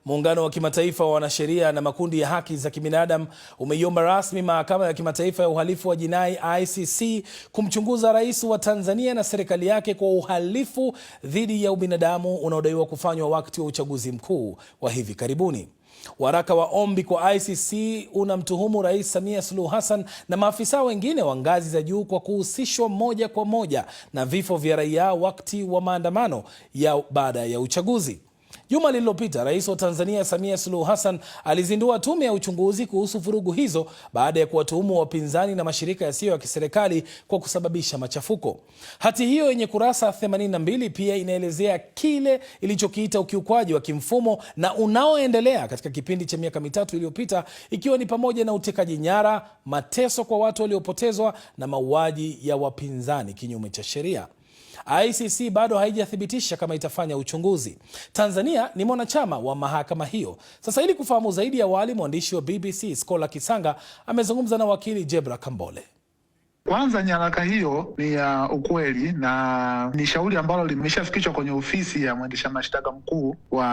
Muungano wa kimataifa wa wanasheria na makundi ya haki za kibinadamu umeiomba rasmi mahakama ya kimataifa ya uhalifu wa jinai ICC kumchunguza rais wa Tanzania na serikali yake kwa uhalifu dhidi ya ubinadamu unaodaiwa kufanywa wakati wa uchaguzi mkuu wa hivi karibuni. Waraka wa ombi kwa ICC unamtuhumu Rais Samia Suluhu Hassan na maafisa wengine wa ngazi za juu kwa kuhusishwa moja kwa moja na vifo vya raia wakati wa maandamano ya baada ya uchaguzi. Juma lililopita, Rais wa Tanzania Samia Suluhu Hassan alizindua tume ya uchunguzi kuhusu vurugu hizo baada ya kuwatuhumu wapinzani na mashirika yasiyo ya kiserikali kwa kusababisha machafuko. Hati hiyo yenye kurasa 82 pia inaelezea kile ilichokiita ukiukwaji wa kimfumo na unaoendelea katika kipindi cha miaka mitatu iliyopita, ikiwa ni pamoja na utekaji nyara, mateso kwa watu waliopotezwa na mauaji ya wapinzani kinyume cha sheria. ICC bado haijathibitisha kama itafanya uchunguzi. Tanzania ni mwanachama wa mahakama hiyo. Sasa ili kufahamu zaidi, awali mwandishi wa BBC Skola Kisanga amezungumza na wakili Jebra Kambole. Kwanza, nyaraka hiyo ni ya ukweli na ni shauri ambalo limeshafikishwa kwenye ofisi ya mwendesha mashtaka mkuu wa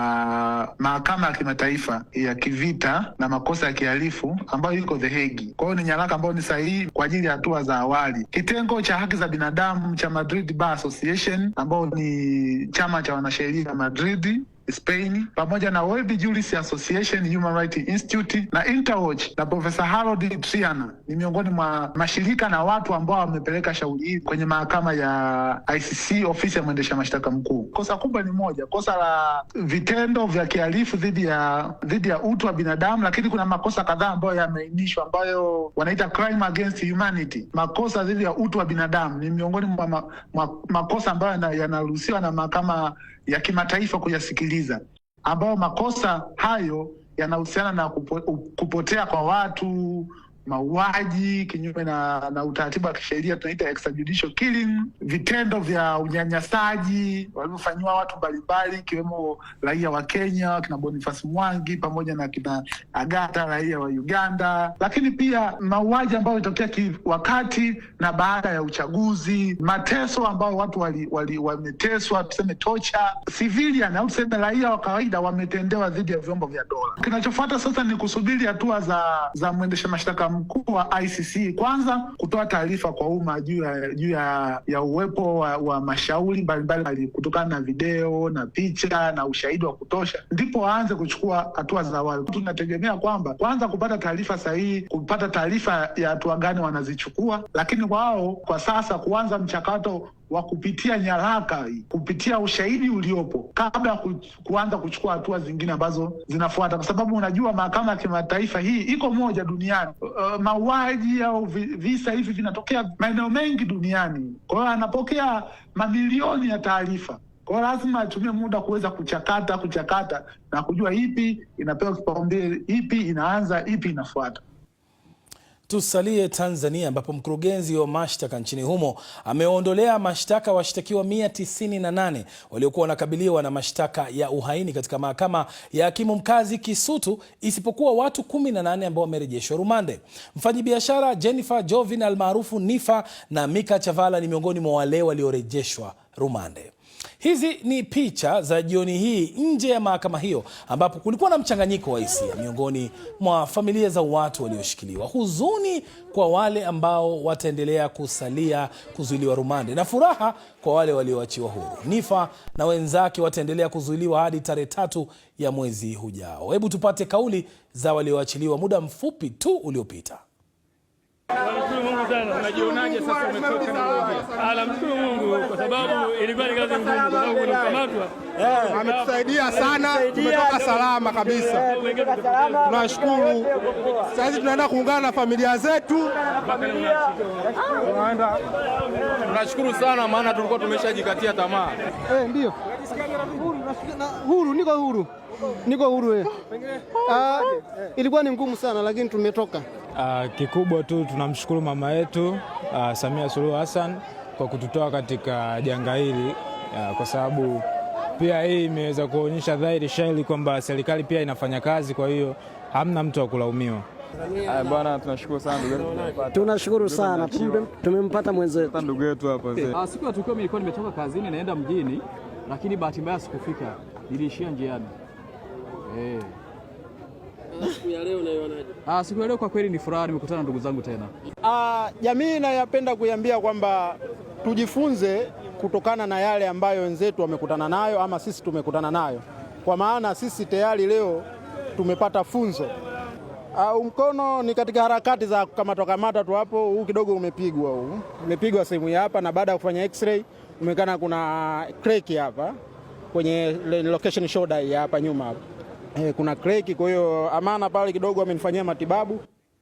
mahakama ya kimataifa ya kivita na makosa ya kihalifu ambayo iko The Hague. Kwa hiyo ni nyaraka ambayo ni sahihi kwa ajili ya hatua za awali. Kitengo cha haki za binadamu cha Madrid Bar Association, ambao ni chama cha wanasheria Madrid, Spain, pamoja na World Jurist Association, Human Rights Institute na Interwatch na Profesa Harold Triana ni miongoni mwa mashirika na watu ambao wamepeleka shauri hili kwenye mahakama ya ICC, ofisi ya mwendesha mashtaka mkuu. Kosa kubwa ni moja, kosa la vitendo vya kihalifu dhidi ya utu wa binadamu, lakini kuna makosa kadhaa ambayo yameainishwa ambayo wanaita crime against humanity. Makosa dhidi ya utu wa binadamu ni miongoni mwa makosa ambayo yanaruhusiwa na mahakama ya kimataifa kuyasikiliza, ambao makosa hayo yanahusiana na kupotea kwa watu, mauaji kinyume na utaratibu wa kisheria tunaita extrajudicial killing, vitendo vya unyanyasaji walivyofanyiwa watu mbalimbali ikiwemo raia wa Kenya kina Boniface Mwangi pamoja na kina Agatha raia wa Uganda, lakini pia mauaji ambayo yalitokea wakati na baada ya uchaguzi, mateso ambao watu wameteswa, tuseme torture, civilian au tuseme raia wa kawaida wametendewa dhidi ya vyombo vya dola. Kinachofuata sasa ni kusubiri hatua za mwendesha mashtaka mkuu wa ICC, kwanza kutoa taarifa kwa umma juu ya uwepo wa mashauri mbalimbali kutokana na video na picha na ushahidi wa kutosha, ndipo waanze kuchukua hatua za awali. Tunategemea kwamba kwanza kupata taarifa sahihi, kupata taarifa ya hatua gani wanazichukua, lakini wao kwa sasa kuanza mchakato wa kupitia nyaraka, kupitia ushahidi uliopo kabla kuanza kuchukua hatua zingine ambazo zinafuata, kwa sababu unajua mahakama ya kimataifa hii iko moja duniani. Mauaji au visa hivi vinatokea maeneo mengi duniani, kwa hiyo anapokea mamilioni ya taarifa. Kwa hiyo lazima atumie muda kuweza kuchakata na kujua ipi inapewa kipaumbele, ipi inaanza, ipi inafuata. Tusalie Tanzania, ambapo mkurugenzi wa mashtaka nchini humo ameondolea mashtaka washtakiwa 198 waliokuwa wanakabiliwa na mashtaka ya uhaini katika mahakama ya hakimu mkazi Kisutu, isipokuwa watu 18 ambao wamerejeshwa rumande. Mfanyabiashara Jennifer Jovin almaarufu Nifa na Mika Chavala ni miongoni mwa wale waliorejeshwa rumande. Hizi ni picha za jioni hii nje ya mahakama hiyo, ambapo kulikuwa na mchanganyiko wa hisia miongoni mwa familia za watu walioshikiliwa, huzuni kwa wale ambao wataendelea kusalia kuzuiliwa rumande na furaha kwa wale walioachiwa huru. Nifa na wenzake wataendelea kuzuiliwa hadi tarehe 3 ya mwezi hujao. Hebu tupate kauli za walioachiliwa muda mfupi tu uliopita. Namshukuru Mungu sana. Unajionaje sasa umetoka na wewe? Namshukuru Mungu kwa sababu ilikuwa ni kazi ngumu, kwa sababu ulikamatwa. Ametusaidia sana, tumetoka salama kabisa. Tunashukuru. Sasa tunaenda kuungana na familia zetu. Tunashukuru sana, maana tulikuwa tumeshajikatia tamaa. Ndio. Huru, niko huru. Ilikuwa ni ngumu sana lakini tumetoka. Kikubwa tu tunamshukuru mama yetu Samia Suluhu Hassan kwa kututoa katika janga hili, kwa sababu pia hii imeweza kuonyesha dhahiri shahiri kwamba serikali pia inafanya kazi, kwa hiyo hamna mtu wa kulaumiwa. Bwana, tunashukuru sana ndugu yetu. Tunashukuru sana tumempata mwenzetu. Ndugu yetu hapa. Siku ya tukio nilikuwa nimetoka kazini naenda mjini, lakini bahati mbaya sikufika. Niliishia njiani. Siku ya leo kwa kweli ni furaha, nimekutana na ndugu zangu tena. Jamii inayopenda kuiambia kwamba tujifunze kutokana na yale ambayo wenzetu wamekutana nayo ama sisi tumekutana nayo, kwa maana sisi tayari leo tumepata funzo. Mkono ni katika harakati za kamata tu hapo, huu kidogo umepigwa sehemu hapa, na baada ya kufanya x-ray umekana kuna crack hapa kwenye location shoulder hapa nyuma hapa. Kuna crack, kwa hiyo Amana pale kidogo amenifanyia matibabu.